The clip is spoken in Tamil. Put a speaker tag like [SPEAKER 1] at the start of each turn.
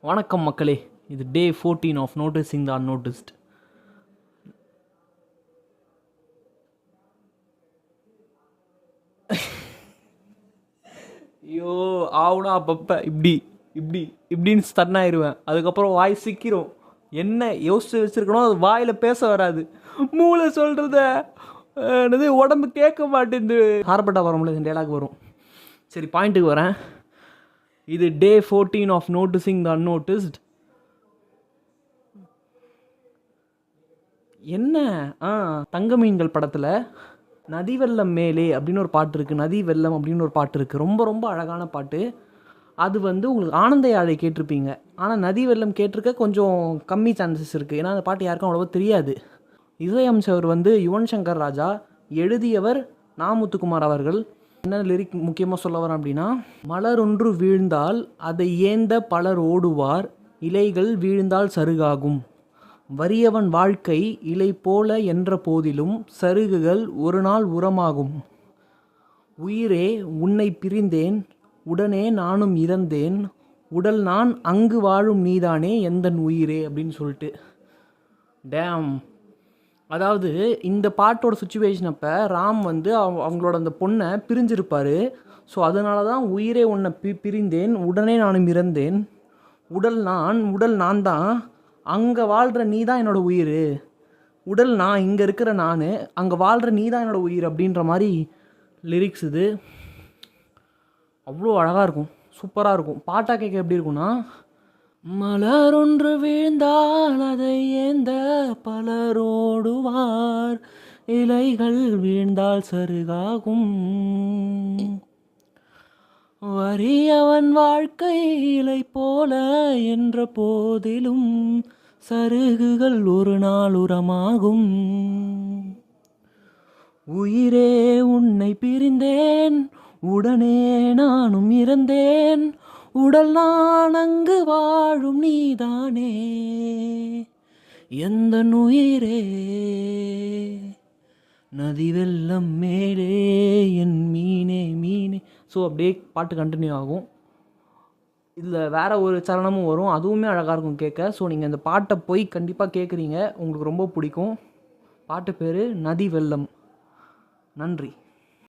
[SPEAKER 1] வணக்கம் மக்களே, இது டே 14 ஆஃப் நோட்டீஸிங் த அன்நோட்டிஸ்ட். ஐயோ ஆவுனா அப்பப்போ இப்படி இப்படி இப்படின்னு ஸ்டன் ஆயிடுவேன். அதுக்கப்புறம் வாய் சிக்கிரும். என்ன யோசிச்சு வச்சுருக்கணும் அது வாயில் பேச வராது. மூளை சொல்கிறத என்னது உடம்பு கேட்க மாட்டேங்குது. ஹார்பட்டா வரும்ல இந்த டேலாக் வரும். சரி, பாயிண்ட்டுக்கு வரேன். இது டே 14 ஆஃப் நோட்டீஸிங் த அன்நோட்டிஸ்ட். என்ன தங்க மீன்கள் படத்தில் நதி வெள்ளம் மேலே அப்படின்னு ஒரு பாட்டு இருக்குது. நதி வெள்ளம் அப்படின்னு ஒரு பாட்டு இருக்குது. ரொம்ப ரொம்ப அழகான பாட்டு. அது உங்களுக்கு ஆனந்த யாழை கேட்டிருப்பீங்க. ஆனால் நதி வெள்ளம் கேட்டிருக்க கொஞ்சம் கம்மி சான்சஸ் இருக்குது. ஏன்னா அந்த பாட்டு யாருக்கும் அவ்வளோவா தெரியாது. இசையமைச்சவர் யுவன் சங்கர் ராஜா, எழுதியவர் நா. முத்துக்குமார் அவர்கள். என்ன லிரிக் முக்கியமாக சொல்ல வரேன் அப்படின்னா, மலர் ஒன்று வீழ்ந்தால் அதை ஏந்த பலர் ஓடுவார், இலைகள் வீழ்ந்தால் சருகாகும், வறியவன் வாழ்க்கை இலை போல என்ற போதிலும் சருகுகள் ஒரு நாள் உரமாகும், உயிரே உன்னை பிரிந்தேன் உடனே நானும் இறந்தேன், உடல் நான் அங்கு வாழும் நீதானே எந்தன் உயிரே அப்படின்னு சொல்லிட்டு. டேம். அதாவது இந்த பாட்டோட சுச்சுவேஷன் அப்போ ராம் அவங்களோட அந்த பொண்ணை பிரிஞ்சிருப்பார். ஸோ அதனால தான் உயிரே உன்னை பிரிந்தேன் உடனே நானும் இறந்தேன், உடல் நான் தான், அங்கே வாழ்கிற நீ தான் என்னோடய உயிர், உடல் நான், இங்கே இருக்கிற நான், அங்கே வாழ்கிற நீ தான் என்னோடய உயிர் அப்படின்ற மாதிரி லிரிக்ஸ். இது அவ்வளோ அழகாக இருக்கும், சூப்பராக இருக்கும். பாட்டாக கேட்க எப்படி இருக்குன்னா, மலர் ஒன்று வீழ்ந்தால் அதை ஏந்த பலரோடுவார், இலைகள் வீழ்ந்தால் சருகாகும், வறியவன் வாழ்க்கை இலை போல என்ற போதிலும் சருகுகள் ஒரு நாள் உரமாகும், உயிரே உன்னை பிரிந்தேன் உடனே நானும் இறந்தேன், உடல் நான் அங்கு வாழும் நீதானே எந்தன் உயிரே, நதி வெள்ளம் மேலே என் மீனே மீனே. ஸோ அப்படியே பாட்டு கண்டினியூ ஆகும். இதில் வேறு ஒரு சரணமும் வரும், அதுவுமே அழகாக இருக்கும் கேட்க. ஸோ நீங்கள் இந்த பாட்டை போய் கண்டிப்பாக கேட்குறீங்க, உங்களுக்கு ரொம்ப பிடிக்கும். பாட்டு பேர் நதி வெள்ளம். நன்றி.